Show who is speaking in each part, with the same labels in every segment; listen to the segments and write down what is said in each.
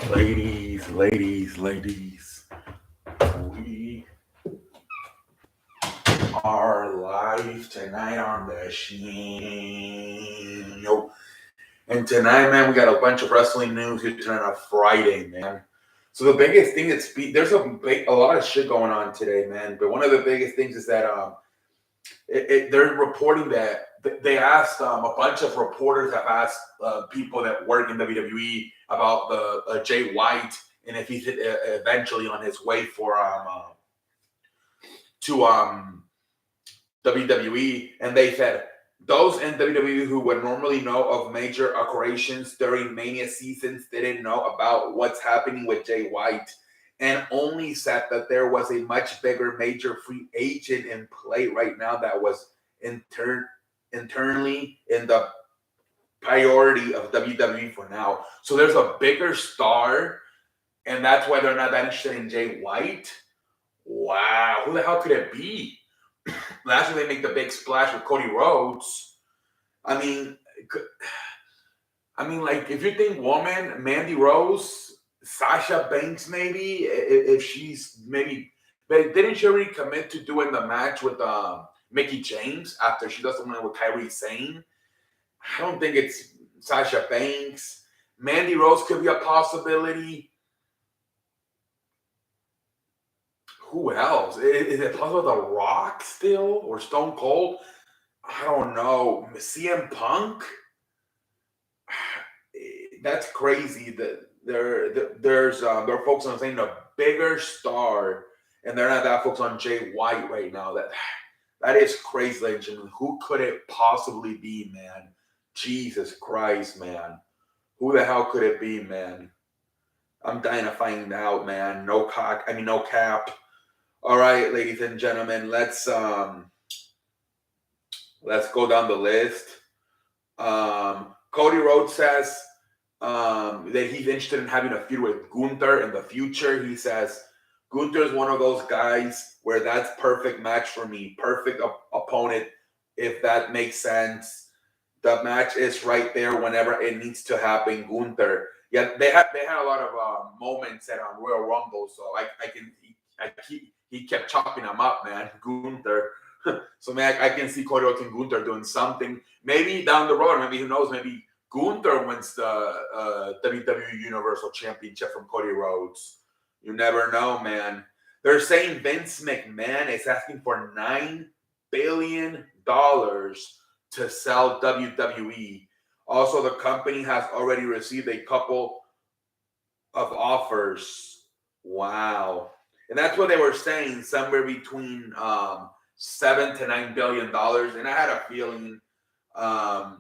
Speaker 1: Ladies, we are live tonight on the show. And tonight, man, we got a bunch of wrestling news here tonight on Friday, man. So the biggest thing there's a lot of shit going on today, man. But one of the biggest things is that they're reporting that they asked a bunch of reporters have asked people that work in WWE about the Jay White and if he's eventually on his way for to WWE, and they said those in WWE who would normally know of major occurations during Mania seasons didn't know about what's happening with Jay White, and only said that there was a much bigger major free agent in play right now that was internally in the priority of WWE for now. So there's a bigger star, and that's why they're not that interested in Jay White. Wow, who the hell could it be? Last year they make the big splash with Cody Rhodes. I mean, like if you think woman, Mandy Rose, Sasha Banks, maybe if she's maybe, but didn't she already commit to doing the match with Mickey James after she does the one with Kairi Sane? I don't think it's Sasha Banks. Mandy Rose could be a possibility. Who else? Is it possible The Rock still or Stone Cold? I don't know. CM Punk? That's crazy. That they're focused on saying a bigger star, and they're not that focused on Jay White right now. That is crazy, ladies and gentlemen. Who could it possibly be, man? Jesus Christ, man. Who the hell could it be, man? I'm dying to find out, man. No cap. All right, ladies and gentlemen, let's go down the list. Cody Rhodes says that he's interested in having a feud with Gunther in the future. He says Gunther is one of those guys where that's perfect match for me, perfect opponent, if that makes sense. The match is right there whenever it needs to happen. Gunther, yeah, they had a lot of moments at Royal Rumble, so he kept chopping them up, man. Gunther. So man, I can see Cody Rhodes and Gunther doing something. Maybe down the road, maybe who knows? Maybe Gunther wins the WWE Universal Championship from Cody Rhodes. You never know, man. They're saying Vince McMahon is asking for $9 billion to sell WWE. Also, the company has already received a couple of offers. Wow. And that's what they were saying, somewhere between $7 to $9 billion. And I had a feeling, I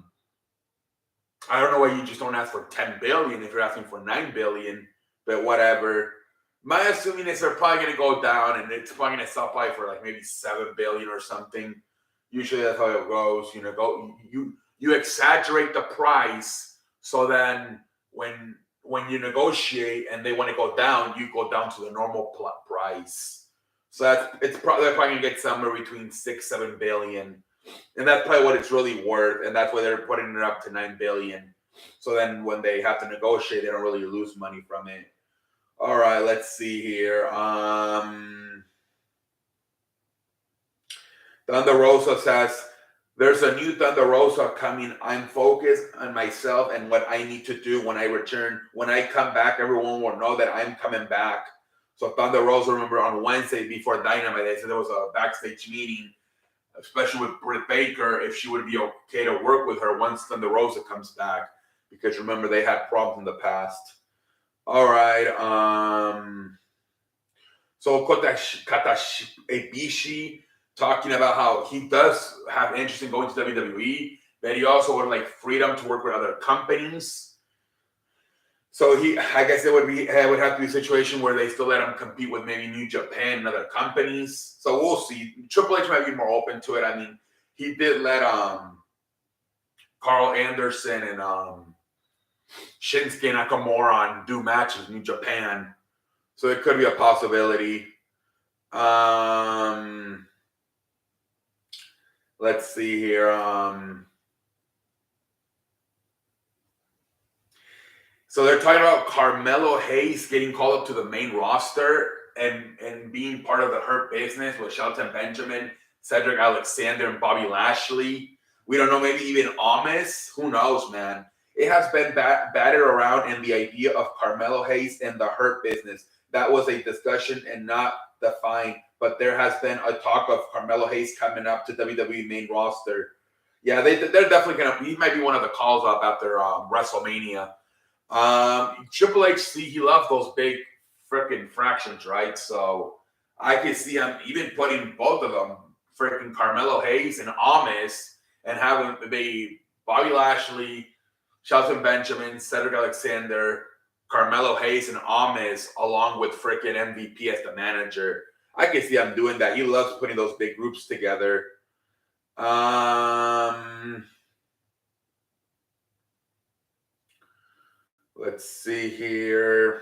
Speaker 1: don't know why you just don't ask for 10 billion if you're asking for 9 billion, but whatever. My assuming is they're probably going to go down, and it's probably going to sell probably for like maybe 7 billion or something. Usually that's how it goes. You exaggerate the price, so then when you negotiate and they want to go down, you go down to the normal price. So they're probably going to get somewhere between 6-7 billion, and that's probably what it's really worth, and that's why they're putting it up to 9 billion. So then when they have to negotiate, they don't really lose money from it. All right, let's see here. Thunder Rosa says, there's a new Thunder Rosa coming. I'm focused on myself and what I need to do when I return. When I come back, everyone will know that I'm coming back. So Thunder Rosa, remember on Wednesday before Dynamite, they said there was a backstage meeting, especially with Britt Baker, if she would be okay to work with her once Thunder Rosa comes back. Because remember, they had problems in the past. All right. So Kota Ibushi talking about how he does have interest in going to WWE, but he also would like freedom to work with other companies. So I guess it would have to be a situation where they still let him compete with maybe New Japan and other companies. So we'll see. Triple H might be more open to it. I mean, he did let Carl Anderson and Shinsuke Nakamura do matches in New Japan. So it could be a possibility. Let's see here. So they're talking about Carmelo Hayes getting called up to the main roster and being part of the Hurt Business with Shelton Benjamin, Cedric Alexander, and Bobby Lashley. We don't know, maybe even Amos. Who knows, man? It has been batted around in the idea of Carmelo Hayes and the Hurt Business. That was a discussion and not defined, but there has been a talk of Carmelo Hayes coming up to WWE main roster. Yeah, they're definitely going to, he might be one of the calls up after WrestleMania. Triple H, see, he loves those big freaking fractions, right? So I could see him even putting both of them, freaking Carmelo Hayes and Amos, and having the Bobby Lashley, Shelton Benjamin, Cedric Alexander, Carmelo Hayes, and Amos, along with freaking MVP as the manager. I can see him doing that. He loves putting those big groups together. Let's see here.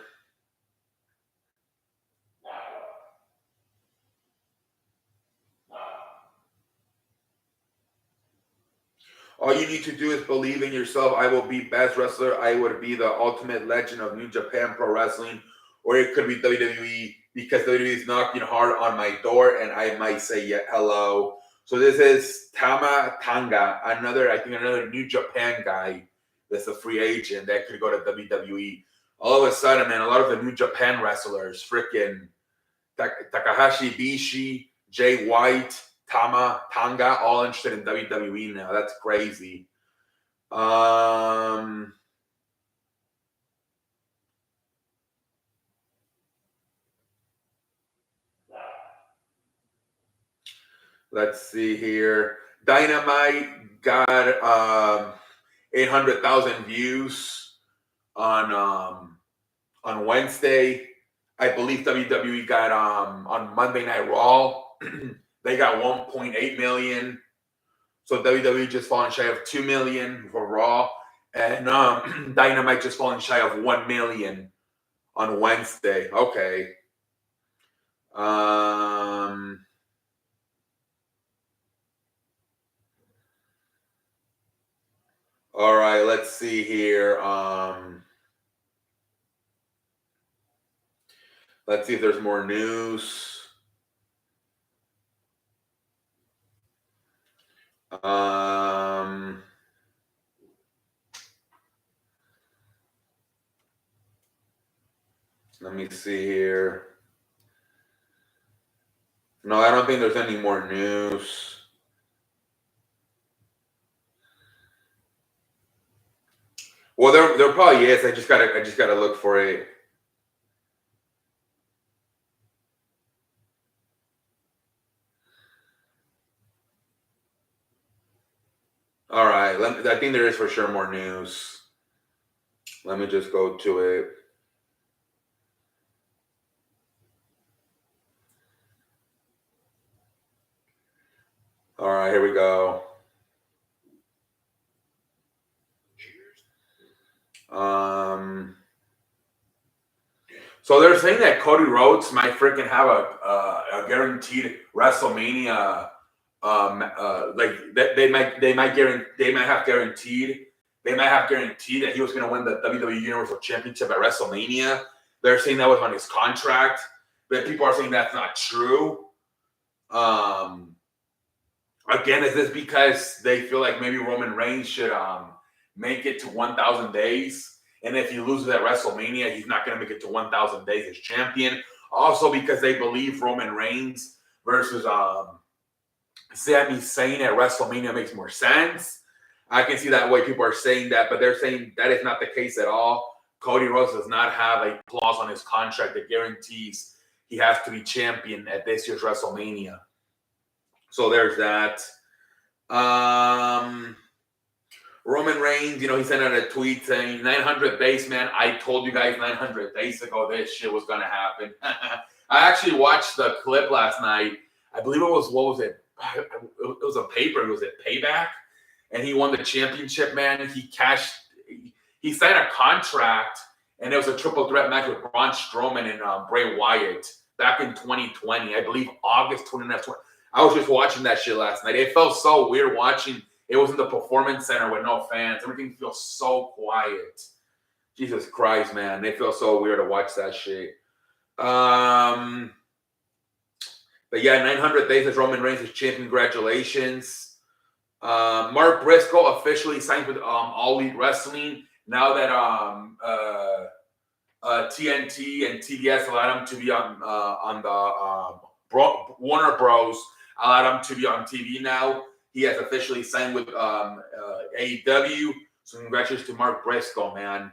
Speaker 1: All you need to do is believe in yourself. I will be best wrestler. I would be the ultimate legend of New Japan Pro Wrestling, or it could be WWE, because WWE is knocking hard on my door, and I might say yeah, hello. So this is Tama Tonga, another New Japan guy that's a free agent that could go to WWE. All of a sudden, man, a lot of the New Japan wrestlers, freaking Takahashi Bishi, Jay White, Tama Tonga, all interested in WWE now. That's crazy. Let's see here. Dynamite got 800,000 views on Wednesday. I believe WWE got on Monday Night Raw. They got 1.8 million. So WWE just falling shy of 2 million for Raw. And Dynamite just falling shy of 1 million on Wednesday. Okay. All right, let's see here. Let's see if there's more news. Let me see here. No, I don't think there's any more news. Well, there probably is. I just gotta look for it. All right, I think there is for sure more news. Let me just go to it. All right, here we go. So they're saying that Cody Rhodes might freaking have a guaranteed WrestleMania. Like they might have guaranteed that he was going to win the WWE Universal Championship at WrestleMania. They're saying that was on his contract, but people are saying that's not true. Again, is this because they feel like maybe Roman Reigns should make it to 1,000 days? And if he loses at WrestleMania, he's not going to make it to 1,000 days as champion. Also because they believe Roman Reigns versus Sami Zayn at WrestleMania makes more sense. I can see that way people are saying that, but they're saying that is not the case at all. Cody Rhodes does not have a clause on his contract that guarantees he has to be champion at this year's WrestleMania. So there's that. Roman Reigns, he sent out a tweet saying, 900 base, man. I told you guys 900 days ago this shit was going to happen. I actually watched the clip last night. I believe it was, what was it? It was a paper. Was it Payback? And he won the championship, man. He signed a contract, and it was a triple threat match with Braun Strowman and Bray Wyatt back in 2020. I believe August 2020. I was just watching that shit last night. It felt so weird watching. It was in the Performance Center with no fans. Everything feels so quiet. Jesus Christ, man. They feel so weird to watch that shit. But yeah, 900 days as Roman Reigns is champion. Congratulations. Mark Briscoe officially signed with All Elite Wrestling. Now that TNT and TBS allowed him to be on the Warner Bros. Allowed him to be on TV now. He has officially signed with AEW. So congratulations to Mark Briscoe, man.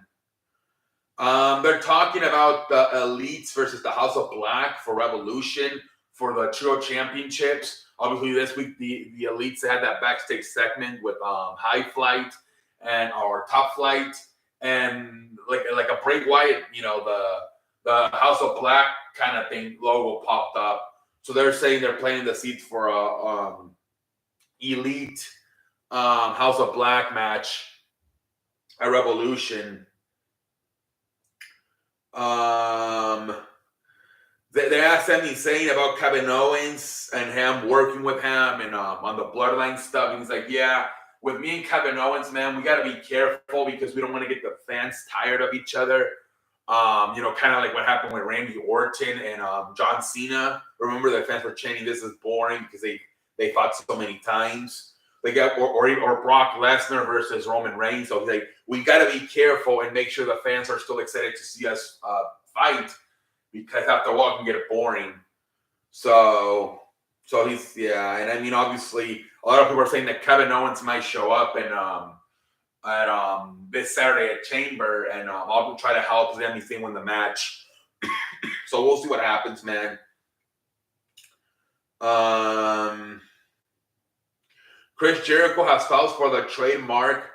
Speaker 1: They're talking about the Elites versus the House of Black for Revolution for the Trio Championships. Obviously, this week the Elites had that backstage segment with High Flight and our Top Flight and like a Bray Wyatt, the House of Black kind of thing logo popped up. So they're saying they're planting the seeds for a Elite House of Black match at Revolution. They asked Sami Zayn about Kevin Owens and him working with him and on the Bloodline stuff. And he's like, yeah, with me and Kevin Owens, man, we got to be careful because we don't want to get the fans tired of each other. Kind of like what happened with Randy Orton and John Cena. Remember, the fans were chanting, "This is boring," because they fought so many times. They got or Brock Lesnar versus Roman Reigns. So he's like, we got to be careful and make sure the fans are still excited to see us fight, because after a while it can get boring. So he's and I mean, obviously a lot of people are saying that Kevin Owens might show up and at this Saturday at Chamber, and I'll try to help Sami Zayn win the match. So we'll see what happens, man. Chris Jericho has filed for the trademark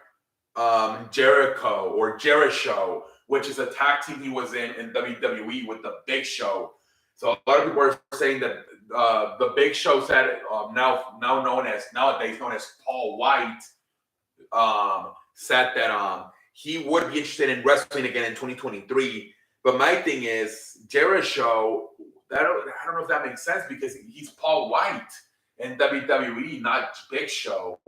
Speaker 1: Jericho or Jericho, which is a tag team he was in WWE with the Big Show. So a lot of people are saying that the Big Show said nowadays known as Paul White, said that he would be interested in wrestling again in 2023. But my thing is, Jericho, I don't know if that makes sense, because he's Paul White in WWE, not Big Show.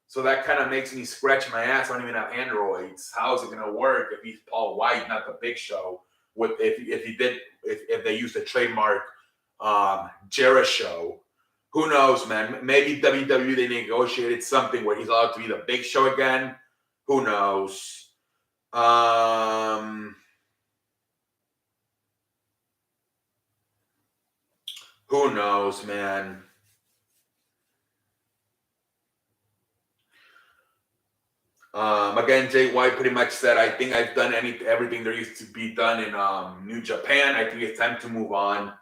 Speaker 1: So that kind of makes me scratch my ass. I don't even have androids. How is it going to work if he's Paul White, not the Big Show? If they use the trademark Jericho, who knows, man? Maybe WWE, they negotiated something where he's allowed to be the Big Show again. Who knows? Who knows, man? Again, Jay White pretty much said, I think I've done everything there used to be done in New Japan. I think it's time to move on.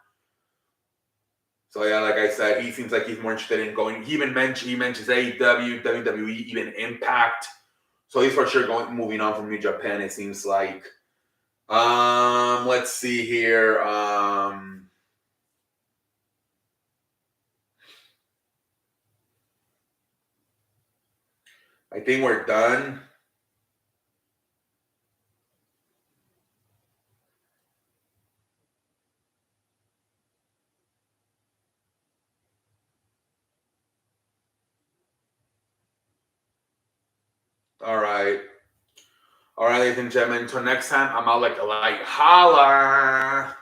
Speaker 1: So yeah, like I said, he seems like he's more interested in going. He mentions AEW, WWE, even Impact. So he's for sure moving on from New Japan, it seems like. Let's see here. I think we're done. All right. All right, ladies and gentlemen. Until next time, I'm out like a light. Holla.